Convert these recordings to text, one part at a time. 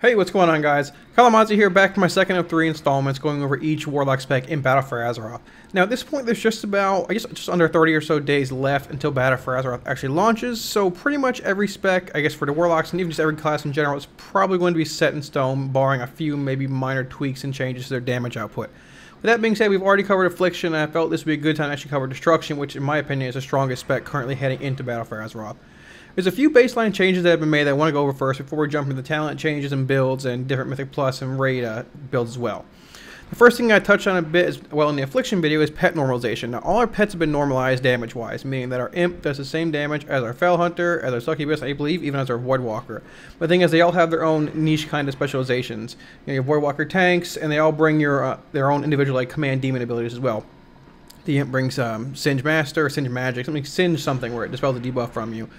Hey, what's going on, guys? Kalamazi here, back for my second of 3 installments going over each Warlock spec in Battle for Azeroth. Now, at this point, there's just about, just under 30 or so days left until Battle for Azeroth actually launches, so pretty much every spec, I guess, for the Warlocks, and even just every class in general, is probably going to be set in stone, barring a few, maybe minor tweaks and changes to their damage output. With that being said, we've already covered Affliction, and I felt this would be a good time to actually cover Destruction, which, in my opinion, is the strongest spec currently heading into Battle for Azeroth. There's a few baseline changes that have been made that I want to go over first before we jump into the talent changes and builds and different Mythic Plus and Raid builds as well. The first thing I touched on a bit as well in the Affliction video is pet normalization. Now, all our pets have been normalized damage-wise, meaning that our Imp does the same damage as our Fell Hunter, as our Succubus, I believe, even as our Voidwalker. But the thing is, they all have their own niche kind of specializations. You know, your Voidwalker tanks, and they all bring their own individual like command demon abilities as well. The Imp brings Singe Master, or Singe Magic, Singe something where it dispels the debuff from you.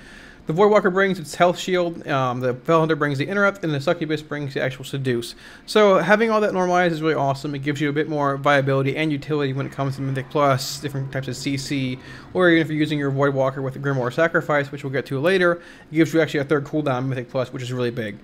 The Voidwalker brings its health shield, the Fell Hunter brings the interrupt, and the Succubus brings the actual seduce. So having all that normalized is really awesome. It gives you a bit more viability and utility when it comes to Mythic Plus, different types of CC, or even if you're using your Voidwalker with the Grimoire Sacrifice, which we'll get to later, it gives you actually a third cooldown in Mythic Plus, which is really big.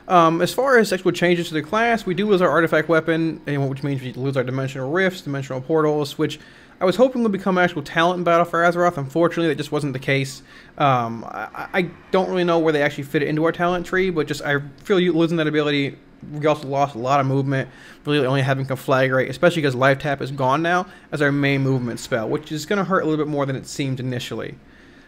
As far as actual changes to the class, we do lose our artifact weapon, which means we lose our dimensional rifts, dimensional portals, which I was hoping would become actual talent in Battle for Azeroth. Unfortunately, that just wasn't the case. I don't really know where they actually fit it into our talent tree, but just I feel losing that ability, we also lost a lot of movement, really only having Conflagrate, especially because Life Tap is gone now as our main movement spell, which is going to hurt a little bit more than it seemed initially.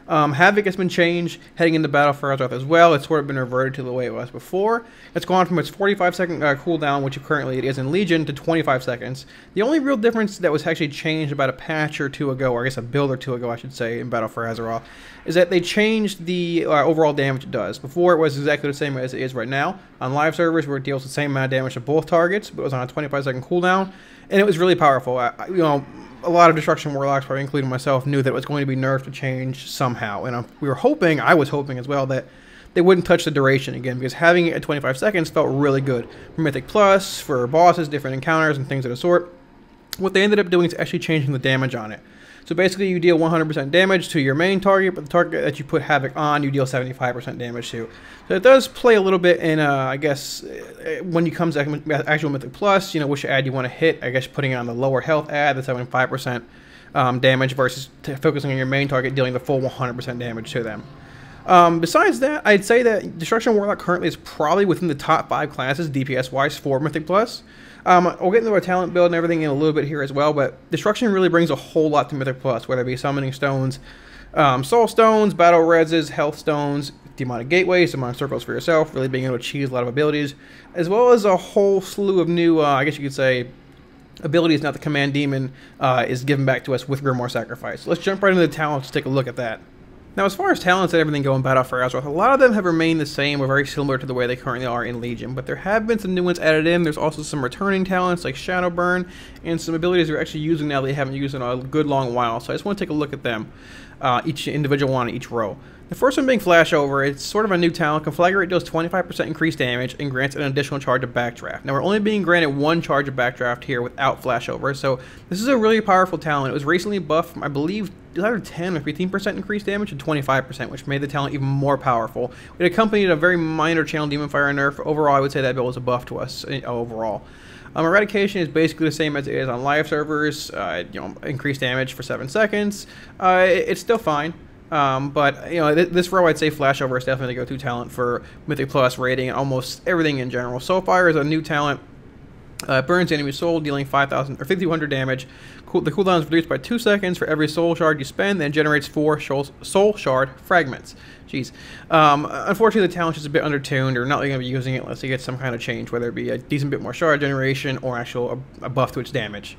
Havoc has been changed heading into Battle for Azeroth as well. It's sort of been reverted to the way it was before. It's gone from its 45-second cooldown, which currently it is in Legion, to 25 seconds. The only real difference that was actually changed about a patch or two ago, or I guess a build or two ago, I should say, in Battle for Azeroth, is that they changed the overall damage it does. Before, it was exactly the same as it is right now on live servers, where it deals the same amount of damage to both targets, but it was on a 25-second cooldown, and it was really powerful. A lot of Destruction Warlocks, probably including myself, knew that it was going to be nerfed to change somehow. And I was hoping as well, that they wouldn't touch the duration again, because having it at 25 seconds felt really good. For Mythic Plus, for bosses, different encounters, and things of the sort. What they ended up doing is actually changing the damage on it. So basically, you deal 100% damage to your main target, but the target that you put Havoc on, you deal 75% damage to. So it does play a little bit in, I guess, when you come to actual Mythic Plus, which ad you want to hit. I guess putting it on the lower health ad, that's having 5% damage versus focusing on your main target, dealing the full 100% damage to them. Besides that, I'd say that Destruction Warlock currently is probably within the top 5 classes DPS-wise for Mythic Plus. We'll get into our talent build and everything in a little bit here as well, but Destruction really brings a whole lot to Mythic Plus, whether it be Summoning Stones, Soul Stones, Battle Reses, Health Stones, Demonic Gateways, Demonic Circles for yourself, really being able to achieve a lot of abilities, as well as a whole slew of new, I guess you could say, abilities now the Command Demon is given back to us with Grimoire Sacrifice. So let's jump right into the talents to take a look at that. Now, as far as talents and everything go in Battle for Azeroth, a lot of them have remained the same or very similar to the way they currently are in Legion, but there have been some new ones added in. There's also some returning talents like Shadow Burn, and some abilities they're actually using now they haven't used in a good long while, so I just want to take a look at them, each individual one on each row. The first one being Flashover. It's sort of a new talent. Conflagrate deals 25% increased damage and grants an additional charge of Backdraft. Now, we're only being granted 1 charge of Backdraft here without Flashover, so this is a really powerful talent. It was recently buffed from, I believe, either 10 or 15% increased damage to 25%, which made the talent even more powerful. It accompanied a very minor Channel Demon Fire nerf. Overall, I would say that build was a buff to us overall. Eradication is basically the same as it is on live servers. Increased damage for 7 seconds. It's still fine. But this row, I'd say Flashover is definitely the go-to talent for Mythic Plus rating, almost everything in general. Soulfire is a new talent. Burns the enemy's soul, dealing 5,000 or 5,200 damage. The cooldown is reduced by 2 seconds for every soul shard you spend, then generates 4 soul shard fragments. Jeez. Unfortunately, the talent is a bit undertuned, or not really going to be using it unless you get some kind of change, whether it be a decent bit more shard generation or actual a buff to its damage.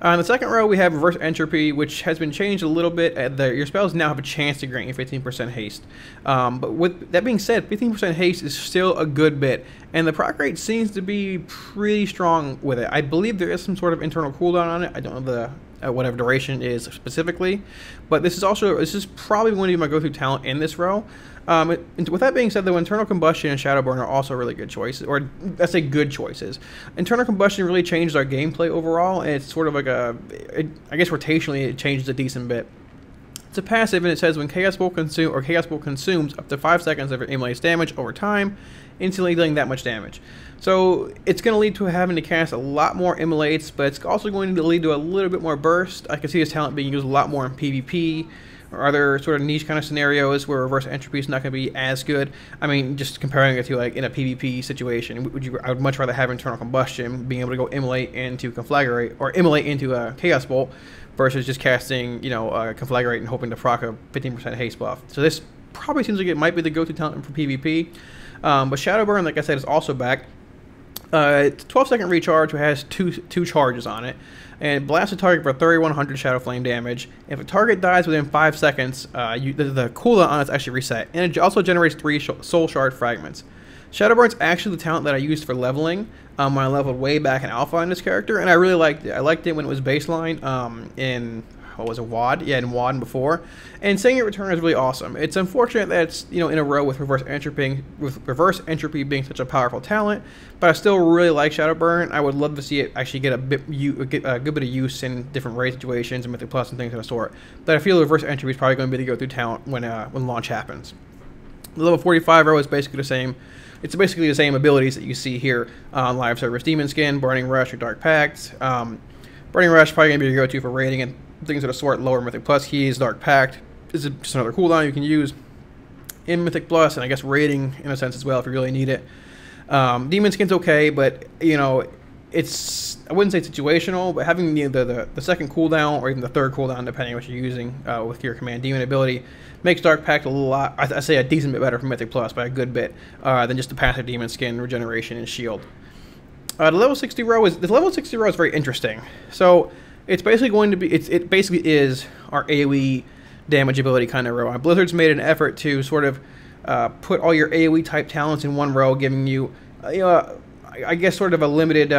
In the second row, we have Reverse Entropy, which has been changed a little bit. Your spells now have a chance to grant you 15% haste. But with that being said, 15% haste is still a good bit, and the proc rate seems to be pretty strong with it. I believe there is some sort of internal cooldown on it. I don't know the whatever duration is specifically, but this is probably going to be my go-to talent in this row. With that being said, though, Internal Combustion and Shadowburn are also really good choices, or let's say good choices. Internal Combustion really changes our gameplay overall, and it's sort of like I guess rotationally it changes a decent bit. It's a passive, and it says when Chaos Bolt consumes up to 5 seconds of your immolate's damage over time, instantly dealing that much damage. So it's going to lead to having to cast a lot more immolates, but it's also going to lead to a little bit more burst. I can see this talent being used a lot more in PvP or other sort of niche kind of scenarios where reverse entropy is not going to be as good. I mean, just comparing it to like in a PvP situation, I would much rather have internal combustion, being able to go immolate into conflagrate or immolate into a Chaos Bolt versus just casting, you know, conflagrate and hoping to proc a 15% haste buff. So this probably seems like it might be the go-to talent for PvP. But Shadowburn, like I said, is also back. It's a 12-second recharge, which has two charges on it, and blasts a target for 3100 Shadow Flame damage. If a target dies within 5 seconds, the cooldown on it's actually reset, and it also generates 3 Soul Shard fragments. Shadowburn's actually the talent that I used for leveling when I leveled way back in Alpha on this character, and I really liked it. I liked it when it was baseline in, what was it, WoD? Yeah, in WoD and before. And seeing it return is really awesome. It's unfortunate that it's, you know, in a row with reverse entropy being such a powerful talent, but I still really like Shadowburn. I would love to see it actually get a good bit of use in different raid situations and Mythic Plus and things of the sort. But I feel reverse entropy is probably going to be the go-to talent when launch happens. The level 45 row is basically the same. It's basically the same abilities that you see here on Live Service Demon Skin, Burning Rush, or Dark Pact. Burning Rush probably going to be your go-to for raiding and things of the sort. Lower Mythic Plus keys. Dark Pact is just another cooldown you can use in Mythic Plus, and I guess raiding in a sense as well if you really need it. Demon Skin's okay, but you know, it's, I wouldn't say situational, but having the second cooldown or even the third cooldown, depending on what you're using with your Command Demon ability, makes Dark Pact a lot, I say a decent bit better for Mythic Plus by a good bit than just the passive Demon Skin, regeneration, and shield. The level 60 row is very interesting. So it's basically going to be, it basically is our AoE damage ability kind of row. Blizzard's made an effort to sort of put all your AoE type talents in one row, giving you, I guess, sort of a limited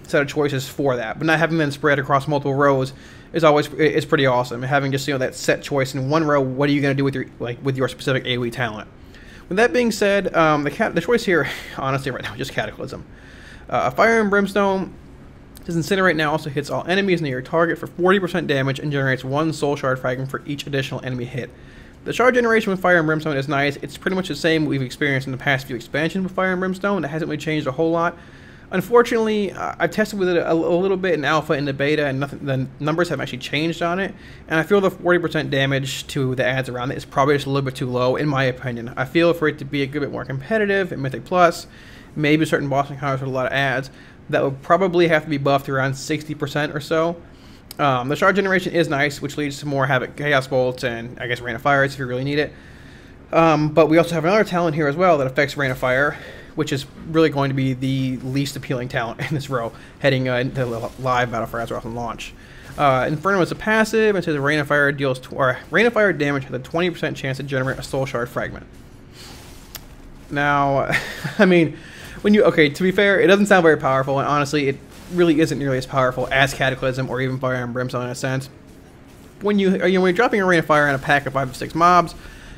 set of choices for that. But not having them spread across multiple rows is pretty awesome. Having just, you know, that set choice in one row, what are you going to do with your specific AoE talent? With that being said, the choice here, honestly, right now, is just Cataclysm. Fire and Brimstone. His Incinerate now also hits all enemies near your target for 40% damage and generates 1 Soul Shard fragment for each additional enemy hit. The shard generation with Fire and Brimstone is nice. It's pretty much the same we've experienced in the past few expansions with Fire and Brimstone. It hasn't really changed a whole lot. Unfortunately, I've tested with it a little bit in Alpha and the Beta, and the numbers haven't actually changed on it. And I feel the 40% damage to the adds around it is probably just a little bit too low, in my opinion. I feel for it to be a good bit more competitive in Mythic Plus, maybe certain boss encounters with a lot of adds, that would probably have to be buffed around 60% or so. The shard generation is nice, which leads to more Havoc Chaos Bolts and, I guess, Rain of Fires if you really need it. But we also have another talent here as well that affects Rain of Fire, which is really going to be the least appealing talent in this row, heading into live Battle for Azeroth and launch. Inferno is a passive, and says Rain of Fire deals Rain of Fire damage has a 20% chance to generate a Soul Shard fragment. Now, I mean, to be fair, it doesn't sound very powerful, and honestly, it really isn't nearly as powerful as Cataclysm or even Fire and Brimstone in a sense. When you're dropping a Rain of Fire in a pack of 5 to 6 mobs,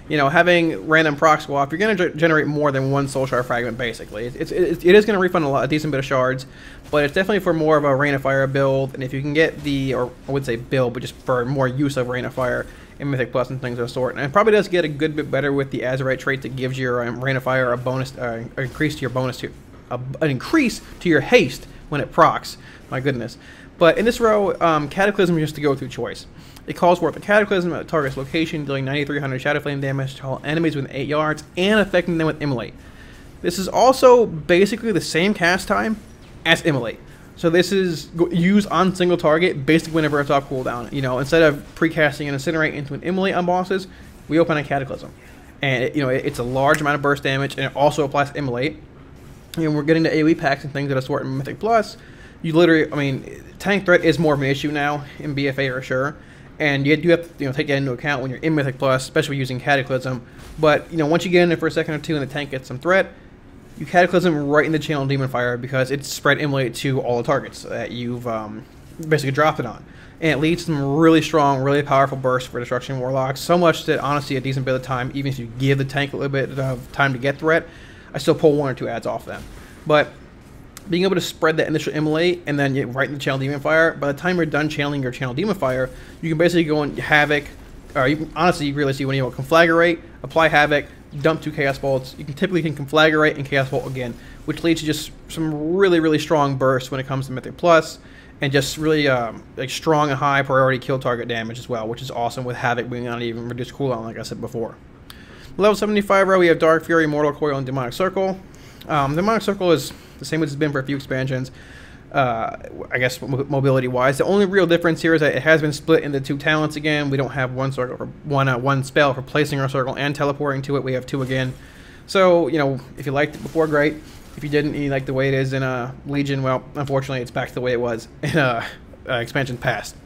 you know, having random proc swap, you're going to generate more than 1 Soul Shard fragment, basically. It is going to refund a decent bit of shards, but it's definitely for more of a Rain of Fire build, and if you can get or I would say build, but just for more use of Rain of Fire in Mythic Plus and things of the sort. And it probably does get a good bit better with the Azerite trait that gives your Rain of Fire a bonus, increase to your haste when it procs. My goodness. But in this row, Cataclysm is just the go-to choice. It calls forth a Cataclysm at a target's location, dealing 9300 Shadow Flame damage to all enemies within 8 yards and affecting them with Immolate. This is also basically the same cast time as Immolate. So this is used on single target, basically whenever it's off cooldown. You know, instead of precasting an Incinerate into an Immolate on bosses, we open a Cataclysm. And it's a large amount of burst damage, and it also applies to Immolate. And we're getting to AoE packs and things of the sort in Mythic Plus. You literally, I mean, tank threat is more of an issue now in BFA for sure. And you do have to take that into account when you're in Mythic Plus, especially using Cataclysm. But once you get in there for a second or two and the tank gets some threat, you Cataclysm right in the channel Demon Fire because it's spread Immolate to all the targets that you've basically dropped it on. And it leads to some really strong, really powerful bursts for Destruction Warlock. So much that honestly a decent bit of time, even if you give the tank a little bit of time to get threat, I still pull 1 or 2 adds off them. But being able to spread that initial Immolate and then right in the channel Demon Fire, by the time you're done channeling your channel Demon Fire, you can basically go in Havoc, or honestly, you really see when you conflagrate, apply Havoc, dump 2 Chaos Bolts. You can typically conflagrate and Chaos Bolt again, which leads to just some really strong bursts when it comes to Mythic Plus, and just really like strong and high priority kill target damage as well, which is awesome with Havoc being on even reduced cooldown, like I said before. Level 75 row, we have Dark Fury, Mortal Coil, and Demonic Circle. Demonic Circle is the same as it's been for a few expansions. I guess mobility-wise, the only real difference here is that it has been split into 2 talents again. We don't have one circle for one spell for placing our circle and teleporting to it. We have 2 again. So if you liked it before, great. If you didn't, and you like the way it is in Legion, well, unfortunately, it's back to the way it was in expansion past.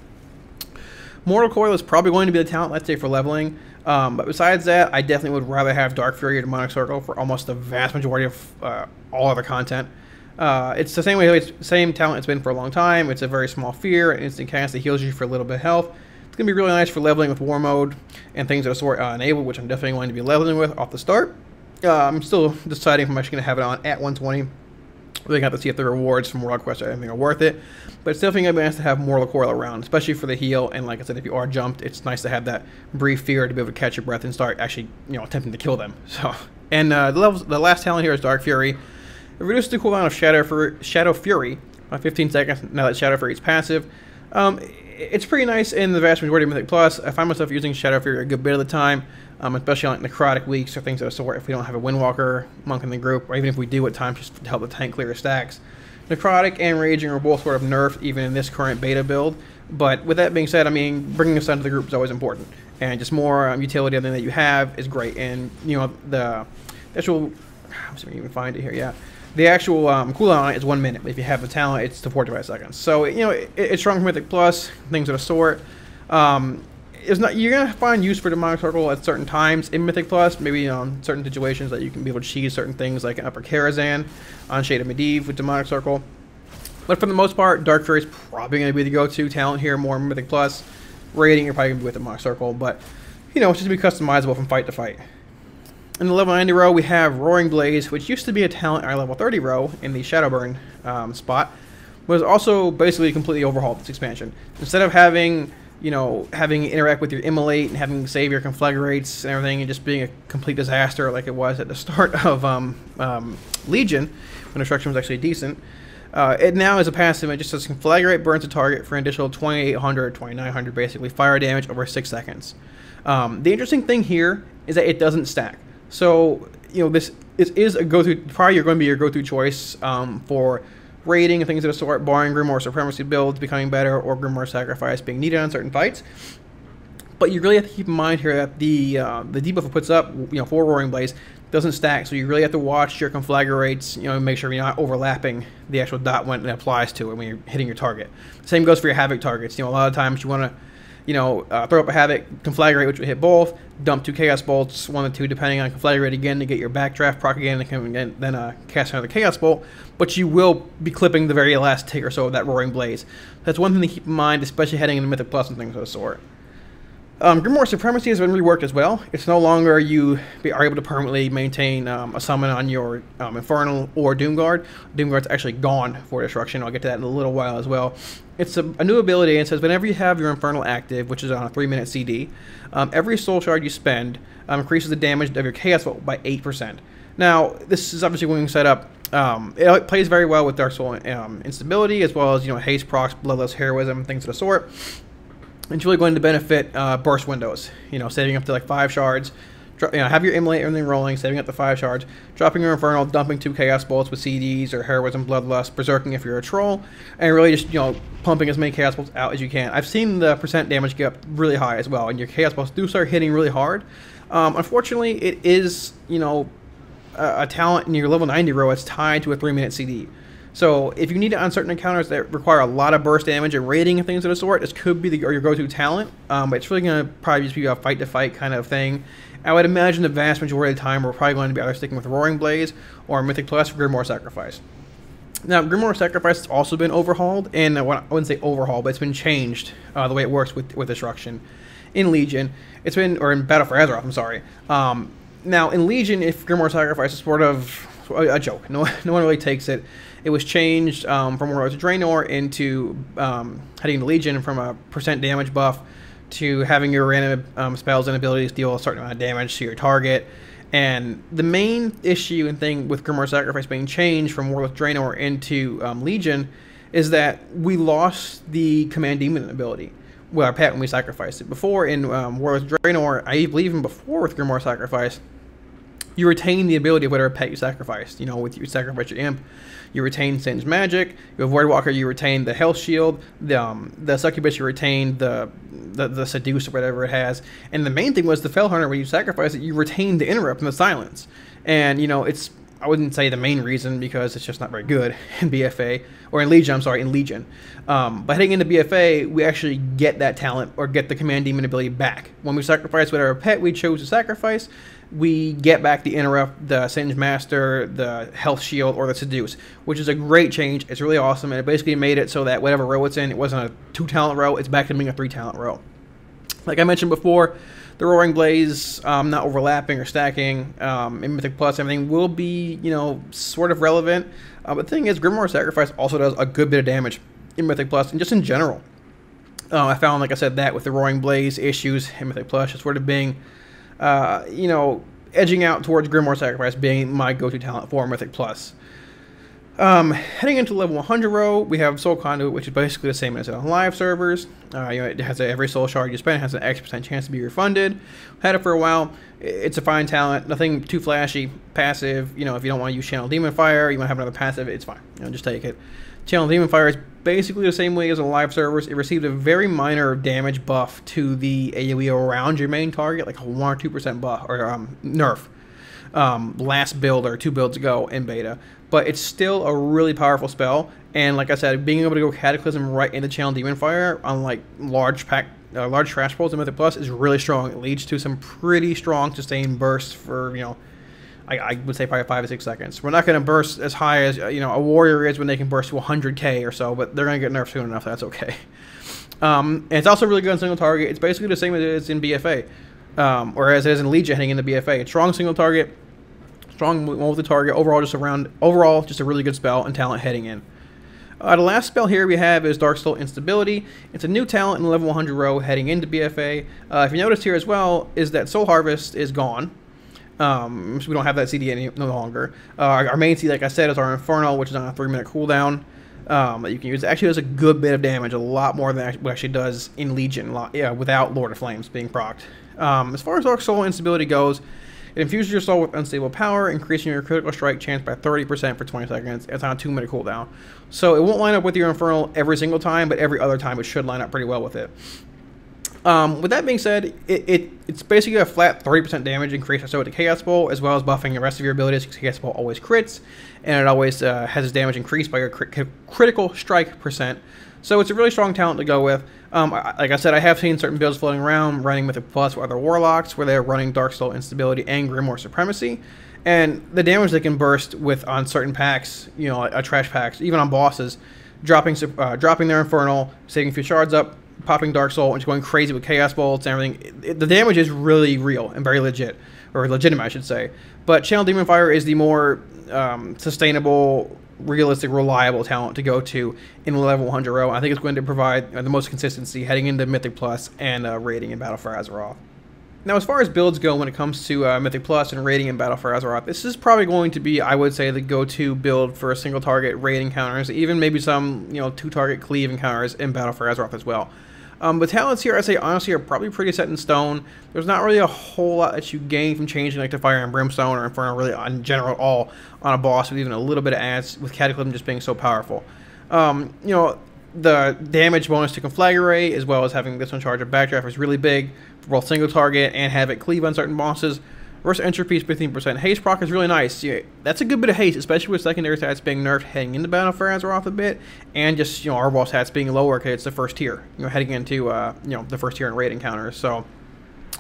Mortal Coil is probably going to be the talent, let's say, for leveling. But besides that, I definitely would rather have Dark Fury or Demonic Circle for almost the vast majority of all other content. It's the same talent it's been for a long time. It's a very small fear, an instant cast that heals you for a little bit of health. It's going to be really nice for leveling with War Mode and things that are sort enabled, which I'm definitely going to be leveling with off the start. I'm still deciding if I'm actually going to have it on at 120. Really got to see if the rewards from World Quest or anything are worth it. But it's definitely going to be nice to have Mortal Coil around, especially for the heal. And like I said, if you are jumped, it's nice to have that brief fear to be able to catch your breath and start actually, attempting to kill them. So, and the last talent here is Dark Fury. It reduces the cooldown of Shadow Fury by 15 seconds now that Shadow Fury is passive. It's pretty nice in the vast majority of Mythic Plus. I find myself using Shadow Fury a good bit of the time, especially on necrotic weeks or things of the sort. If we don't have a Windwalker monk in the group, or even if we do at times, just to help the tank clear stacks. Necrotic and Raging are both sort of nerfed even in this current beta build. But with that being said, I mean, bringing a Sun to the group is always important, and just more utility than that you have is great. And the actual, I'm just gonna even find it here, yeah. The actual cooldown on it is 1 minute. If you have the talent, it's to 45 seconds. So it's strong for Mythic Plus, things of the sort. You're gonna find use for Demonic Circle at certain times in Mythic Plus. Maybe on certain situations that you can be able to cheese certain things like an Upper Karazhan on Shade Medivh with Demonic Circle. But for the most part, Dark Fury is probably gonna be the go-to talent here, more Mythic Plus. Rating, you're probably gonna be with Demonic Circle, but it's just be customizable from fight to fight. In the level 90 row, we have Roaring Blaze, which used to be a talent in our level 30 row in the Shadowburn spot, was also basically completely overhauled this expansion. Instead of having, having interact with your Immolate and having save your conflagrates and everything, and just being a complete disaster like it was at the start of Legion, when Destruction was actually decent, it now is a passive. It just says conflagrate burns a target for an additional 2,800, 2,900 basically fire damage over 6 seconds. The interesting thing here is that it doesn't stack. So, this is a go-to, probably going to be your go-to choice for raiding and things of the sort, barring Grimoire Supremacy builds becoming better or Grimoire Sacrifice being needed on certain fights. But you really have to keep in mind here that the debuff it puts up, for Roaring Blaze doesn't stack. So you really have to watch your conflagrates, make sure you're not overlapping the actual dot when it applies to it when you're hitting your target. Same goes for your Havoc targets. A lot of times you want to throw up a Havoc, conflagrate, which will hit both, dump 2 Chaos Bolts, 1 or 2 depending on conflagrate again to get your backdraft proc again, and then cast another Chaos Bolt, but you will be clipping the very last tick or so of that Roaring Blaze. That's one thing to keep in mind, especially heading into Mythic Plus and things of the sort. Grimoire Supremacy has been reworked as well. It's no longer you are able to permanently maintain a summon on your Infernal or Doomguard. Doomguard's actually gone for Destruction. I'll get to that in a little while as well. It's a new ability, and it says whenever you have your Infernal active, which is on a 3-minute CD, every Soul Shard you spend increases the damage of your Chaos Bolt by 8%. Now, this is obviously going to set up. It plays very well with Dark Soul instability, as well as haste procs, bloodless heroism, things of the sort. It's really going to benefit burst windows. Saving up to like 5 shards. Have your Immolate, everything rolling, saving up to 5 shards, dropping your Infernal, dumping 2 Chaos Bolts with CDs or Heroism, Bloodlust, Berserking if you're a troll, and really just pumping as many Chaos Bolts out as you can. I've seen the percent damage get up really high as well, and your Chaos Bolts do start hitting really hard. Unfortunately, it is a talent in your level 90 row. It's tied to a 3-minute CD. So if you need it on certain encounters that require a lot of burst damage and raiding and things of the sort, this could be your go-to talent. But it's really going to probably just be a fight-to-fight kind of thing. I would imagine the vast majority of the time we're probably going to be either sticking with Roaring Blaze or Mythic Plus for Grimoire Sacrifice. Now, Grimoire Sacrifice has also been overhauled, and I wouldn't say overhauled, but it's been changed the way it works with Destruction. In Legion, or in Battle for Azeroth, I'm sorry. Now, in Legion, if Grimoire Sacrifice is sort of a joke, no one really takes it. It was changed from Warlord to Draenor into heading to Legion from a % damage buff to having your random spells and abilities deal a certain amount of damage to your target. And the main issue and thing with Grimoire Sacrifice being changed from Warlord Draenor into Legion is that we lost the Command Demon ability with our pet when we sacrificed it. Before in Warlord Draenor, I believe even before with Grimoire Sacrifice, you retain the ability of whatever pet you sacrificed. You know, with you sacrifice your imp, you retain Singe Magic. You have Voidwalker, you retain the Health Shield. The Succubus, you retain the Seduce or whatever it has. And the main thing was the Fellhunter, when you sacrifice it, you retain the Interrupt and the Silence. And, you know, it's, I wouldn't say the main reason because it's just not very good in BFA, or in Legion, I'm sorry, in Legion. But heading into BFA, we actually get that talent, or get the Command Demon ability back. When we sacrifice whatever pet we chose to sacrifice, we get back the Interrupt, the Singe Master, the Health Shield, or the Seduce, which is a great change. It's really awesome, and it basically made it so that whatever row it's in, it wasn't a 2-talent row, it's back to being a 3-talent row. Like I mentioned before, the Roaring Blaze not overlapping or stacking in Mythic Plus, everything will be, you know, sort of relevant. But the thing is, Grimoire Sacrifice also does a good bit of damage in Mythic Plus, and just in general. I found, like I said, that with the Roaring Blaze issues in Mythic Plus, just sort of being, you know, edging out towards Grimoire Sacrifice being my go-to talent for Mythic Plus. Heading into level 100 row, we have Soul Conduit, which is basically the same as on live servers. You know, it has every soul shard you spend has an X% chance to be refunded. Had it for a while. It's a fine talent, nothing too flashy, passive. You know, if you don't want to use Channel Demon Fire, you want to have another passive, it's fine. You know, just take it. Channel Demon Fire is basically the same way as on live servers. It received a very minor damage buff to the AoE around your main target, like a 1 or 2% buff, or nerf. Last build or 2 builds ago in beta, but it's still a really powerful spell. And like I said, being able to go Cataclysm right into Channel Demon Fire on like large trash pulls in Mythic Plus is really strong. It leads to some pretty strong sustained bursts for, you know, I would say probably 5 to 6 seconds. We're not going to burst as high as, you know, a warrior is when they can burst to 100k or so, but they're going to get nerfed soon enough. That's okay. And it's also really good on single target. It's basically the same as it is in BFA, or as it is in Legion heading into BFA. It's strong single target, strong with the target. Overall, just a really good spell and talent heading in. The last spell here we have is Dark Soul Instability. It's a new talent in level 100 row heading into BFA. If you notice here as well, is that Soul Harvest is gone. So we don't have that CD no longer. Our main CD, like I said, is our Infernal, which is on a 3-minute cooldown that you can use. It actually does a good bit of damage, a lot more than what actually does in Legion, without Lord of Flames being procced. As far as Dark Soul Instability goes, it infuses your soul with unstable power, increasing your critical strike chance by 30% for 20 seconds. It's on a 2-minute cooldown. So it won't line up with your Infernal every single time, but every other time it should line up pretty well with it. With that being said, it's basically a flat 30% damage increase so with the Chaos Bolt, as well as buffing the rest of your abilities, because Chaos Bolt always crits, and it always has its damage increased by your critical strike percent. So it's a really strong talent to go with. Like I said, I have seen certain builds floating around running Mythic Plus with other Warlocks, where they're running Dark Soul Instability and Grimoire Supremacy. And the damage they can burst with on certain packs, you know, trash packs, even on bosses, dropping their Infernal, saving a few shards up, popping Dark Soul, and just going crazy with Chaos Bolts and everything. The damage is really real and very legit, or legitimate, I should say. But Channel Demon Fire is the more sustainable, realistic, reliable talent to go to in level 100 row. I think it's going to provide the most consistency heading into Mythic Plus and raiding in Battle for Azeroth. Now, as far as builds go when it comes to Mythic Plus and raiding in Battle for Azeroth, this is probably going to be, I would say, the go-to build for single target raid encounters, even maybe some, you know, 2-target cleave encounters in Battle for Azeroth as well. The talents here, I'd say, honestly, are probably pretty set in stone. There's not really a whole lot that you gain from changing like to Fire and Brimstone or Inferno, really, in general, at all on a boss, with even a little bit of adds, with Cataclysm just being so powerful. You know, the damage bonus to Conflagrate, as well as having this one charge of Backdraft, is really big for both single target and Havoc cleave on certain bosses. Versus Entropy's 15%. Haste proc is really nice. Yeah, that's a good bit of haste, especially with secondary stats being nerfed heading into Battle for Azeroth a bit, and just, you know, our boss stats being lower because it's the first tier, you know, heading into you know, the first tier in raid encounters. So,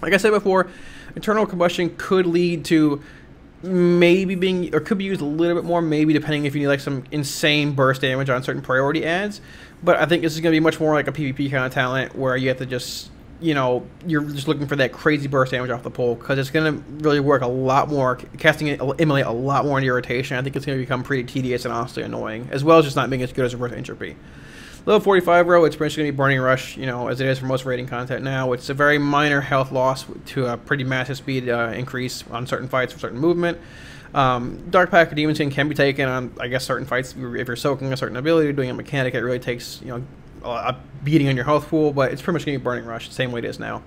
like I said before, Internal Combustion could lead to maybe being, or could be used a little bit more, maybe depending if you need like some insane burst damage on certain priority adds. But I think this is going to be much more like a PvP kind of talent where you have to just, you know, you're just looking for that crazy burst damage off the pole, because it's going to really work a lot more, casting it, immolate a lot more into your rotation. I think it's going to become pretty tedious and honestly annoying, as well as just not being as good as Reverse Entropy. Level 45 row, it's pretty much going to be Burning Rush, you know, as it is for most raiding content now. It's a very minor health loss to a pretty massive speed increase on certain fights for certain movement. Dark Pact or Demon Skin can be taken on, I guess, certain fights. If you're soaking a certain ability, doing a mechanic, it really takes, you know, a beating on your health pool, but it's pretty much going to be Burning Rush, the same way it is now.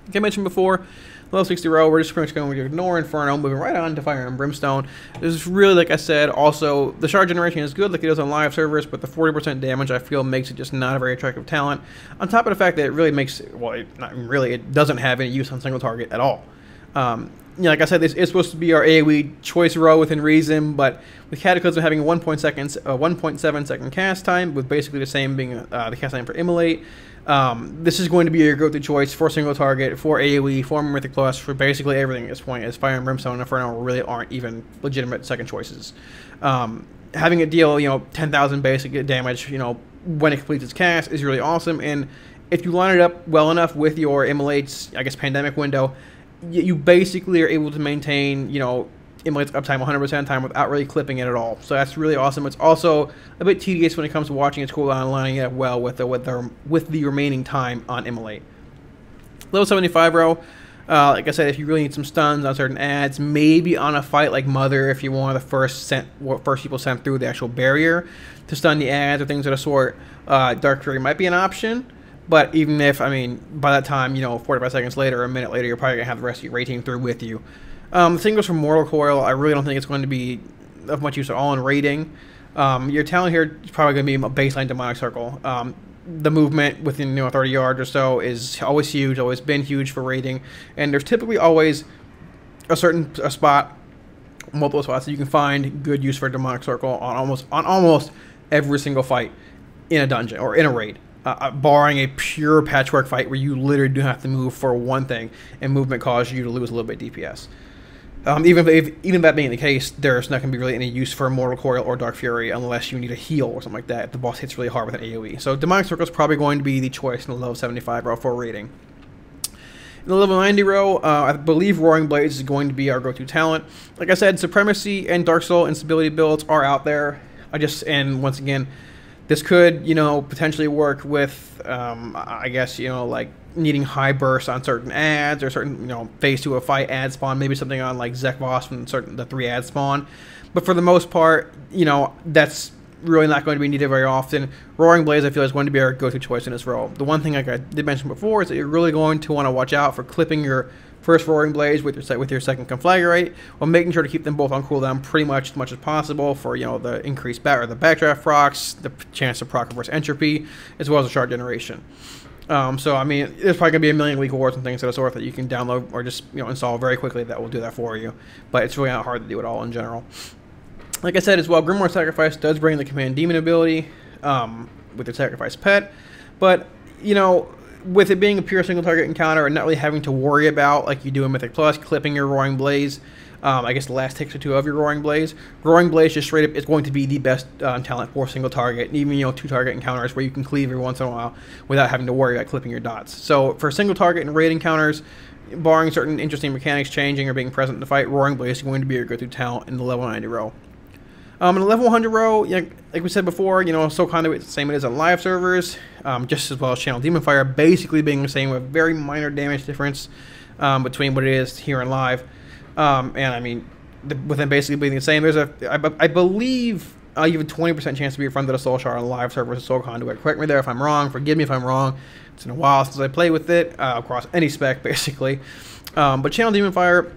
Like I mentioned before, level 60 row, we're just pretty much going to ignore Inferno, moving right on to Fire and Brimstone. This is really, like I said, also, the shard generation is good like it is on live servers, but the 40% damage, I feel, makes it just not a very attractive talent. On top of the fact that it really makes, well, not really, it doesn't have any use on single target at all. You know, like I said, this is supposed to be our AoE choice row within reason, but with Cataclysm having a 1.7 second cast time, with basically the same being the cast time for Immolate, this is going to be your go-to choice for single target, for AoE, for Mythic Plus, for basically everything at this point, as Fire and Brimstone and Inferno really aren't even legitimate second choices. Having it deal, you know, 10,000 basic damage, you know, when it completes its cast is really awesome, and if you line it up well enough with your Immolate's, I guess, Pandemic window, you basically are able to maintain, you know, Immolate's uptime 100% of the time without really clipping it at all. So that's really awesome. It's also a bit tedious when it comes to watching its cooldown and lining it up well with the remaining time on Immolate. Level 75 row, like I said, if you really need some stuns on certain ads, maybe on a fight like Mother, if you're one of the first people sent through the actual barrier to stun the ads or things of the sort, Dark Fury might be an option. But even if, I mean, by that time, you know, 45 seconds later or a minute later, you're probably going to have the rest of your raid team through with you. The same goes for Mortal Coil. I really don't think it's going to be of much use at all in raiding. Your talent here is probably going to be a baseline Demonic Circle. The movement within, you know, 30 yards or so is always huge, always been huge for raiding. And there's typically always a spot, multiple spots that you can find good use for Demonic Circle on almost every single fight in a dungeon or in a raid. Barring a pure patchwork fight where you literally do have to move for one thing, and movement causes you to lose a little bit DPS. Even that being the case, there's not going to be really any use for Mortal Coil or Dark Fury unless you need a heal or something like that if the boss hits really hard with an AoE. So Demonic Circle is probably going to be the choice in the level 75 row for raiding. In the level 90 row, I believe Roaring Blades is going to be our go-to talent. Like I said, Supremacy and Dark Soul instability builds are out there. And once again, this could, you know, potentially work with, I guess, you know, like needing high bursts on certain ads or certain, you know, phase 2 of fight ad spawn, maybe something on like Zekvos from the 3 ad spawn. But for the most part, you know, that's really not going to be needed very often. Roaring Blaze, I feel, is going to be our go-to choice in this role. The one thing like I did mention before is that you're really going to want to watch out for clipping your first Roaring Blaze with your second Conflagrate, while making sure to keep them both on cooldown pretty much as much as possible for, you know, the increased the backdraft procs, the chance to proc reverse entropy, as well as the shard generation. So I mean, there's probably gonna be a million legal wars and things of the sort that you can download or just, you know, install very quickly that will do that for you. But it's really not hard to do it all in general. Like I said as well, Grimoire Sacrifice does bring the Command Demon ability with the Sacrifice pet, but, you know, with it being a pure single target encounter and not really having to worry about, like you do in Mythic Plus, clipping your Roaring Blaze, I guess the last tick or two of your Roaring Blaze just straight up is going to be the best talent for single target, and even, you know, 2 target encounters where you can cleave every once in a while without having to worry about clipping your dots. So for single target and raid encounters, barring certain interesting mechanics changing or being present in the fight, Roaring Blaze is going to be your go-to talent in the level 90 row. In the level 100 row, you know, like we said before, you know, Soul Conduit is the same it is on live servers, just as well as Channel Demon Fire, basically being the same with very minor damage difference between what it is here and live. And I mean, with them basically being the same, there's I believe even 20% chance to be refunded a Soul Shard on live servers with Soul Conduit. Correct me there if I'm wrong, forgive me if I'm wrong. It's been a while since I played with it, across any spec basically. But Channel Demon Fire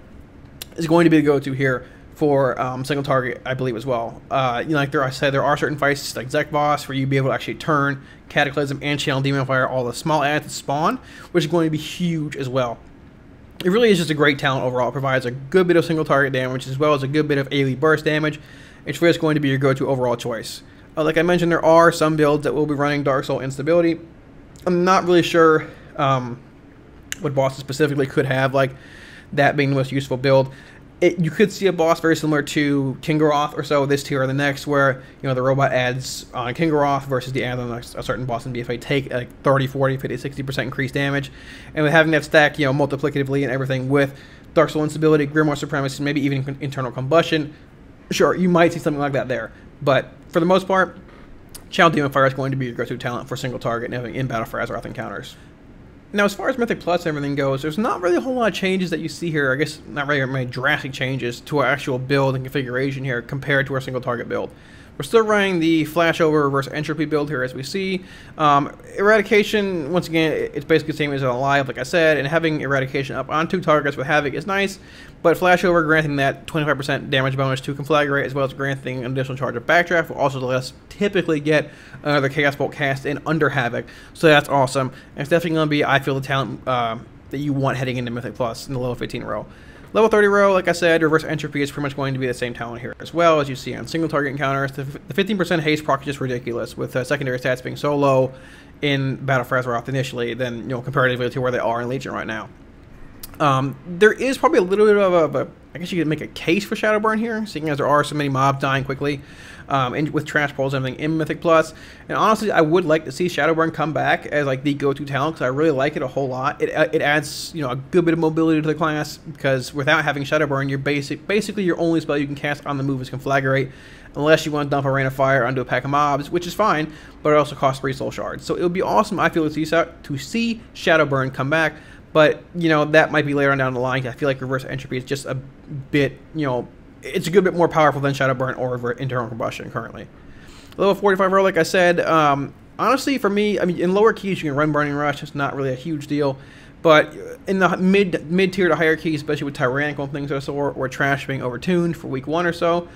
is going to be the go-to here for single target, I believe, as well. You know, like I said, there are certain fights like Zekvos where you'd be able to actually turn Cataclysm and Channel Demon Fire, all the small ads that spawn, which is going to be huge as well. It really is just a great talent overall. It provides a good bit of single target damage as well as a good bit of AoE burst damage. It's really going to be your go-to overall choice. Like I mentioned, there are some builds that will be running Dark Soul instability. I'm not really sure what bosses specifically could have like that being the most useful build. You could see a boss very similar to Kingaroth or so, this tier or the next, where, you know, the robot adds on Kingaroth versus the add on a certain boss in BFA take like 30, 40, 50, 60% increased damage. And with having that stack, you know, multiplicatively and everything with Dark Soul instability, Grimoire Supremacy, maybe even internal combustion, sure, you might see something like that there. But for the most part, Channel Demon Fire is going to be your go-to talent for single target and in Battle for Azeroth encounters. Now, as far as Mythic Plus and everything goes, there's not really a whole lot of changes that you see here. I guess not really many drastic changes to our actual build and configuration here compared to our single target build. We're still running the flashover reverse entropy build here, as we see. Eradication, once again, it's basically the same as Alive, like I said, and having Eradication up on 2 targets with Havoc is nice, but flashover granting that 25% damage bonus to Conflagrate, as well as granting an additional charge of Backdraft, will also let us typically get another Chaos Bolt cast in under Havoc, so that's awesome. And it's definitely going to be, I feel, the talent that you want heading into Mythic Plus in the level 15 row. Level 30 row, like I said, reverse entropy is pretty much going to be the same talent here as well, as you see on single target encounters. The 15% haste proc is just ridiculous, with secondary stats being so low in Battle for Azeroth initially than, comparatively to where they are in Legion right now. There is probably a little bit of a I guess you could make a case for Shadowburn here, seeing as there are so many mobs dying quickly, with trash pulls and everything in Mythic Plus. And honestly, I would like to see Shadowburn come back as like the go-to talent, because I really like it a whole lot. It adds a good bit of mobility to the class, because without having Shadowburn, you're basically your only spell you can cast on the move is Conflagrate, unless you want to dump a Rain of Fire onto a pack of mobs, which is fine, but it also costs 3 soul shards. So it would be awesome, I feel, to see Shadowburn come back. But, that might be later on down the line. I feel like reverse entropy is just a bit, it's a good bit more powerful than Shadowburn or internal combustion currently. Level 45 row, like I said, honestly, for me, in lower keys, you can run Burning Rush. It's not really a huge deal. But in the mid-tier to higher keys, especially with Tyrannical and things of the sort, or Trash being overtuned for week 1 or so,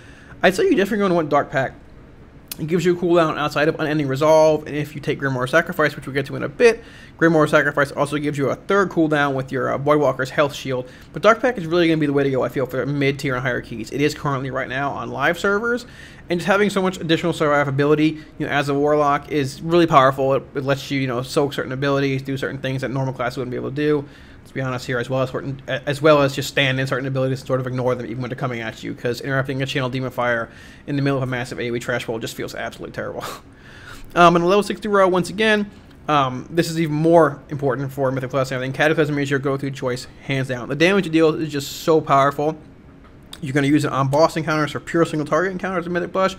I'd say you're definitely going to want Dark Pact. It gives you a cooldown outside of Unending Resolve, and if you take Grimoire Sacrifice, which we'll get to in a bit, Grimoire Sacrifice also gives you a 3rd cooldown with your Voidwalker's Health Shield. But Dark Pact is really going to be the way to go, I feel, for mid-tier and higher keys. It is currently right now on live servers, and just having so much additional survivability, as a Warlock, is really powerful. It lets you, soak certain abilities, do certain things that normal class wouldn't be able to do. To be honest here, as well as just stand in certain abilities and sort of ignore them even when they're coming at you, because interrupting a Channel Demon Fire in the middle of a massive AoE trash roll just feels absolutely terrible. In the level 60 row, once again, this is even more important for Mythic Plus and everything. Cataclysm is your go-to choice, hands down. The damage it deals is just so powerful. You're going to use it on boss encounters or pure single target encounters in Mythic Plus.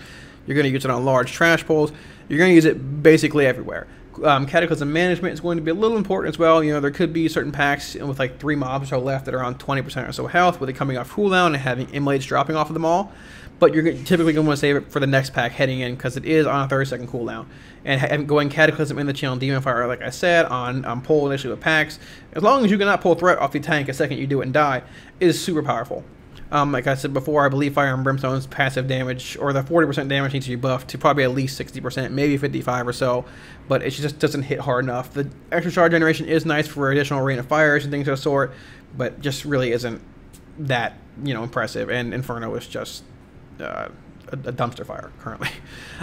You're going to use it on large trash pulls. You're going to use it basically everywhere. Cataclysm management is going to be a little important as well. There could be certain packs with like 3 mobs or so left that are on 20% or so health, with it coming off cooldown and having immolates dropping off of them all. But you're typically going to want to save it for the next pack heading in, because it is on a 30-second cooldown. And going Cataclysm in the Channel Demon Fire, like I said, on pull initially with packs, as long as you cannot pull Threat off the tank a second you do it and die, is super powerful. Like I said before, I believe Fire and Brimstone's passive damage, or the 40% damage, needs to be buffed to probably at least 60%, maybe 55 or so, but it just doesn't hit hard enough. The extra charge generation is nice for additional Rain of Fires and things of the sort, but just really isn't that, impressive, and Inferno is just a dumpster fire currently.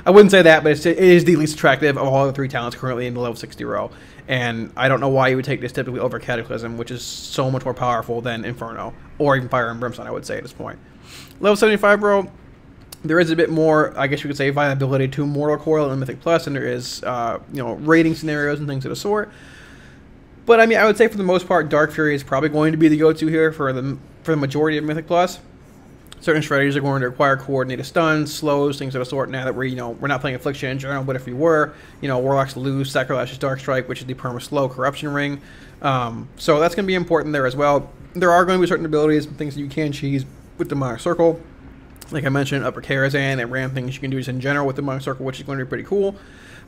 I wouldn't say that, but it is the least attractive of all the 3 talents currently in the level 60 row, and I don't know why you would take this typically over Cataclysm, which is so much more powerful than Inferno, or even Fire and Brimstone, I would say at this point. Level 75 row, there is a bit more, I guess you could say, viability to Mortal Coil in Mythic Plus, and there is, raiding scenarios and things of the sort. But I would say for the most part, Dark Fury is probably going to be the go-to here for the majority of Mythic Plus. Certain strategies are going to require coordinated stuns, slows, things of the sort. Now that we're not playing Affliction in general, but if we were, Warlocks lose Sacrilash's Dark Strike, which is the perma-slow Corruption Ring. So that's going to be important there as well. There are going to be certain abilities and things that you can cheese with the Demonic Circle. Like I mentioned, Upper Karazhan and Ram things you can do in general with the Demonic Circle, which is going to be pretty cool.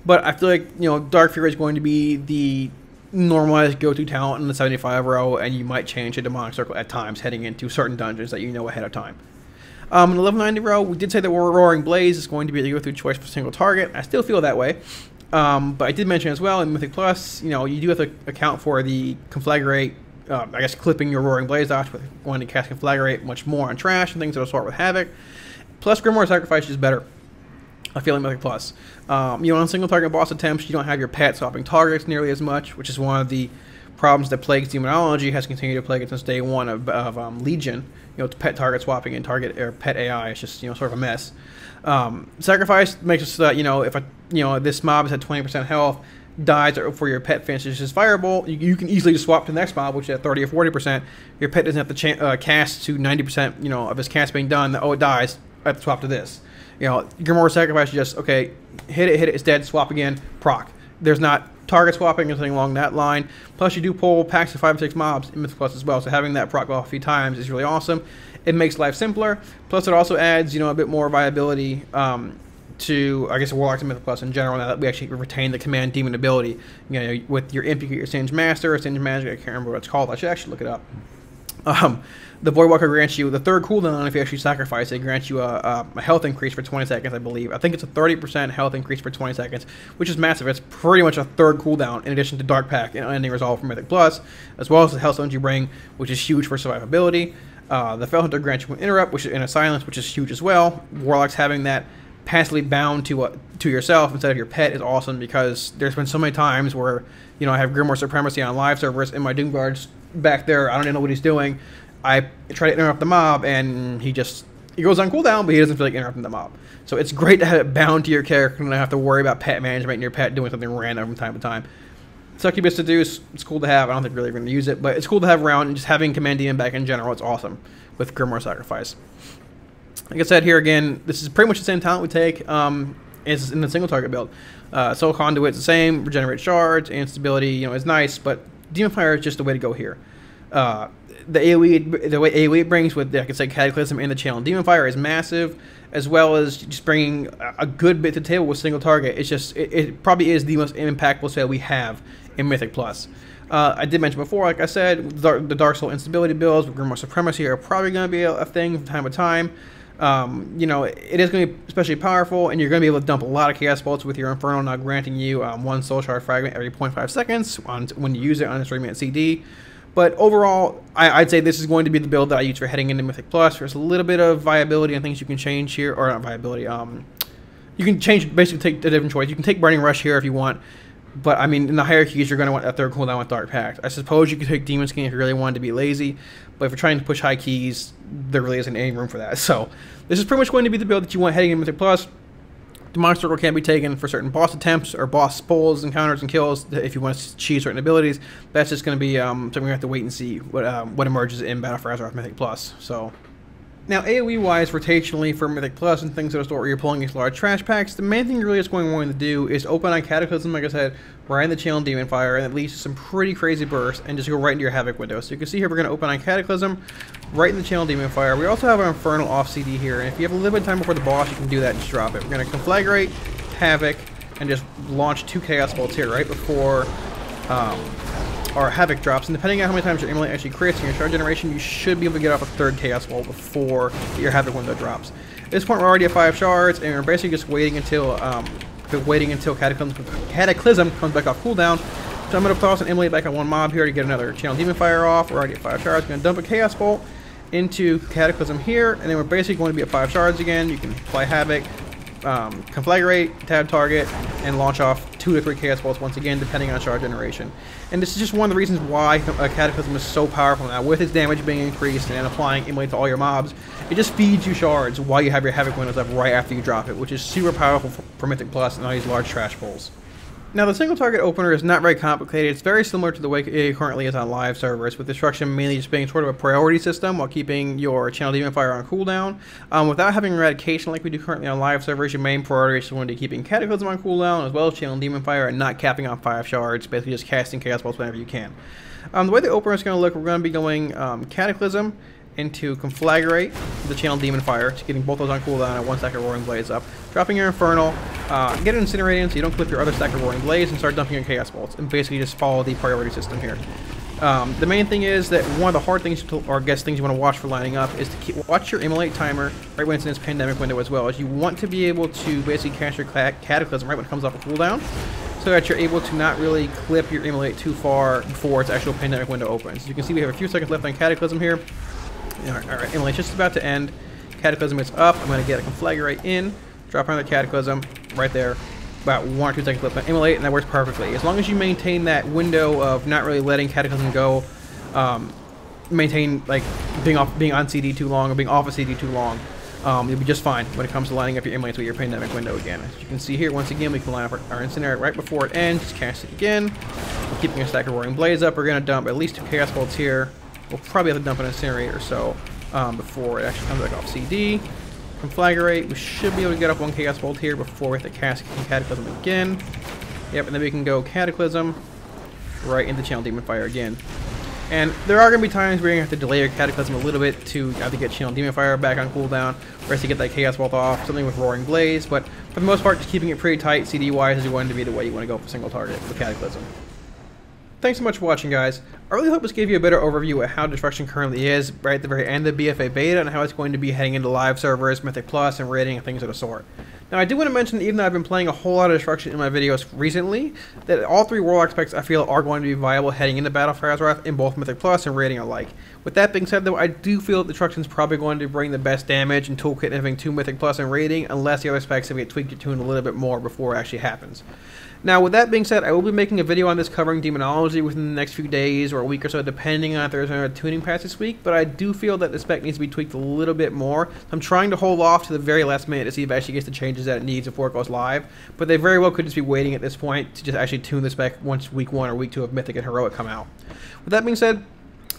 But I feel like, Dark Fury is going to be the normalized go-to talent in the 75 row, and you might change a Demonic Circle at times heading into certain dungeons that you know ahead of time. In the level 90 row, we did say that Roaring Blaze is going to be the go-to choice for single target. I still feel that way. But I did mention as well in Mythic Plus, you do have to account for the Conflagrate, I guess clipping your Roaring Blaze dodge with going to cast Conflagrate much more on trash and things of the sort with Havoc. Plus, Grimoire Sacrifice is better, I feel, in Mythic Plus. On single target boss attempts, you don't have your pet swapping targets nearly as much, which is one of the problems that plagues Demonology, has continued to plague it since day 1 of Legion. Pet target swapping and target or pet AI is just sort of a mess. Sacrifice makes it so that if this mob has had 20% health, dies before your pet finishes his Firebolt, you can easily just swap to the next mob, which is at 30 or 40%. Your pet doesn't have to cast to 90% of his cast being done. Oh, it dies. I have to swap to this. You know, Grimoire Sacrifice is just, okay, hit it, it's dead, swap again, proc. There's not target swapping or anything along that line. Plus, you do pull packs of 5 or 6 mobs in Mythic Plus as well, so having that proc off a few times is really awesome. It makes life simpler. Plus, it also adds, you know, a bit more viability to, I guess, Warlocks and Mythic Plus in general, now that we actually retain the Command Demon ability. You know, with your Imp, you get your Singe Master or Singe Magic, I can't remember what it's called. I should actually look it up. The Voidwalker grants you the 3rd cooldown if you actually sacrifice it. Grants you a health increase for 20 seconds, I believe. I think it's a 30% health increase for 20 seconds, which is massive. It's pretty much a 3rd cooldown in addition to Dark Pact and Unending Resolve from Mythic Plus, as well as the health zones you bring, which is huge for survivability. The Fell Hunter grants you an Interrupt, which is in a Silence, which is huge as well. Warlocks having that passively bound to yourself instead of your pet is awesome, because there's been so many times where, you know, I have Grimoire Supremacy on live servers and my Doomguard's back there. I don't even know what he's doing. I try to interrupt the mob, and he goes on cooldown, but he doesn't feel like interrupting the mob. So it's great to have it bound to your character and not have to worry about pet management and your pet doing something random from time to time. Succubus Seduce, it's cool to have. I don't think really we're going to use it, but it's cool to have around, and just having Command Demon back in general, it's awesome with Grimoire Sacrifice. Like I said here again, this is pretty much the same talent we take as in the single target build. Soul Conduit's the same, regenerate shards, and stability, you know, is nice, but Demon Fire is just the way to go here. The AoE, the way AoE it brings with, like I said, Cataclysm and the channel Demon Fire is massive, as well as just bringing a good bit to the table with single target. It's just, it probably is the most impactful spell we have in Mythic Plus. I did mention before, like I said, the Dark Soul instability builds with Grimoire Supremacy are probably going to be a thing from time to time. You know, it is going to be especially powerful, and you're going to be able to dump a lot of Chaos Bolts with your Inferno now granting you 1 Soul Shard fragment every 0.5 seconds when you use it on a 3-minute CD. But overall, I'd say this is going to be the build that I use for heading into Mythic Plus. There's a little bit of viability and things you can change here, or not viability. You can change, basically take a different choice. You can take Burning Rush here if you want, but I mean, in the hierarchies, you're going to want that 3rd cooldown with Dark Pact. I suppose you could take Demon Skin if you really wanted to be lazy, but if you're trying to push high keys, there really isn't any room for that. So this is pretty much going to be the build that you want heading into Mythic Plus. Demonic Circle can be taken for certain boss attempts or boss pulls, encounters, and kills if you want to achieve certain abilities. That's just going to be something we have to wait and see what emerges in Battle for Azeroth Mythic Plus. So, now AoE-wise, rotationally for Mythic Plus and things of the sort where you're pulling these large trash packs, the main thing you're really just going to want to do is open on Cataclysm, like I said, right in the channel Demon Fire, and it leads to some pretty crazy bursts, and just go right into your Havoc window. So you can see here we're going to open on Cataclysm, right in the channel Demon Fire. We also have our Infernal off CD here, and if you have a little bit of time before the boss, you can do that and just drop it. We're going to Conflagrate, Havoc, and just launch 2 Chaos Bolts here right before our Havoc drops, and depending on how many times your Immolate actually crits in your shard generation, you should be able to get off a 3rd Chaos Bolt before your Havoc window drops. At this point, we're already at 5 shards, and we're basically just waiting until Cataclysm comes back off cooldown. So I'm going to toss an Immolate back on 1 mob here to get another Channel Demon Fire off. We're already at 5 shards. We're going to dump a Chaos Bolt into Cataclysm here, and then we're basically going to be at 5 shards again. You can apply Havoc, Conflagrate, tab target, and launch off 2 to 3 Chaos Bolts once again, depending on shard generation. And this is just one of the reasons why Cataclysm is so powerful now. With its damage being increased and applying Immolate to all your mobs, it just feeds you shards while you have your Havoc windows up right after you drop it, which is super powerful for Mythic Plus and all these large trash pulls. Now, the single target opener is not very complicated. It's very similar to the way it currently is on live servers, with Destruction mainly just being sort of a priority system while keeping your Channel Demon Fire on cooldown. Without having Eradication like we do currently on live servers, your main priority is going to be keeping Cataclysm on cooldown, as well as Channel Demon Fire, and not capping on 5 shards, basically just casting Chaos Bolts whenever you can. The way the opener is going to look, we're going to be going Cataclysm into Conflagrate, the Channel Demon Fire, just getting both those on cooldown and 1 stack of Roaring Blades up. Dropping your Infernal, get it Incinerating so you don't clip your other stack of Roaring Blades, and start dumping your Chaos Bolts, and basically just follow the priority system here. The main thing is that one of the hard things, or guess things you want to watch for lining up, is to watch your Immolate timer right when it's in its pandemic window as well, as you want to be able to basically cast your Cataclysm right when it comes off a cooldown, so that you're able to not really clip your Immolate too far before its actual pandemic window opens. As you can see, we have a few seconds left on Cataclysm here. Alright, Immolate's just about to end. Cataclysm is up. I'm going to get a Conflagrate in, drop another Cataclysm right there. About 1 or 2 seconds left on Immolate, and that works perfectly. As long as you maintain that window of not really letting Cataclysm go, maintain like being on CD too long or being off a CD too long, you'll be just fine when it comes to lining up your Immolates with your pandemic window again. As you can see here, once again, we can line up our Incinerate right before it ends, just cast it again. We're keeping a stack of Roaring Blades up. We're going to dump at least 2 Chaos Bolts here. We'll probably have to dump an Incinerate or so before it actually comes back off CD. Conflagrate. We should be able to get up one Chaos Bolt here before we have to cast Cataclysm again. Yep, and then we can go Cataclysm right into Channel Demon Fire again. And there are going to be times where you're going to have to delay your Cataclysm a little bit to either get Channel Demon Fire back on cooldown, or to get that Chaos Bolt off, something with Roaring Blaze, but for the most part, just keeping it pretty tight CD-wise is going to be the way you want to go for single target with Cataclysm. Thanks so much for watching, guys. I really hope this gave you a better overview of how Destruction currently is right at the very end of BFA Beta and how it's going to be heading into live servers, Mythic Plus, and raiding and things of the sort. Now, I do want to mention that even though I've been playing a whole lot of Destruction in my videos recently, that all three Warlock specs I feel are going to be viable heading into Battle for Azeroth in both Mythic Plus and raiding alike. With that being said, though, I do feel that Destruction is probably going to bring the best damage and toolkit and everything to Mythic Plus and raiding, unless the other specs have get tweaked or tuned a little bit more before it actually happens. Now, with that being said, I will be making a video on this covering Demonology within the next few days or a week or so, depending on if there's another tuning patch this week, but I do feel that the spec needs to be tweaked a little bit more. I'm trying to hold off to the very last minute to see if it actually gets the changes that it needs before it goes live, but they very well could just be waiting at this point to just actually tune the spec once week 1 or week 2 of Mythic and Heroic come out. With that being said,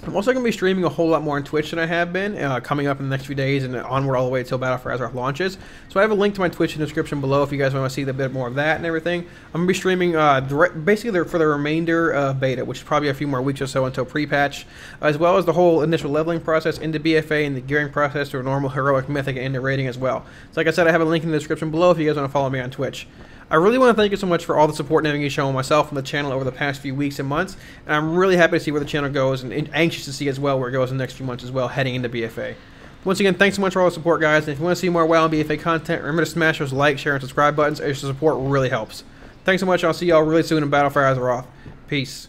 I'm also going to be streaming a whole lot more on Twitch than I have been, coming up in the next few days and onward all the way until Battle for Azeroth launches. So I have a link to my Twitch in the description below if you guys want to see a bit more of that and everything. I'm going to be streaming basically for the remainder of Beta, which is probably a few more weeks or so until pre-patch, as well as the whole initial leveling process into BFA and the gearing process to a normal Heroic, Mythic, and into raiding as well. So like I said, I have a link in the description below if you guys want to follow me on Twitch. I really want to thank you so much for all the support and everything you've shown myself and the channel over the past few weeks and months, and I'm really happy to see where the channel goes and anxious to see as well where it goes in the next few months as well heading into BFA. Once again, thanks so much for all the support, guys, and if you want to see more WoW and BFA content, remember to smash those like, share, and subscribe buttons as your support really helps. Thanks so much, I'll see y'all really soon in Battle for Azeroth. Peace.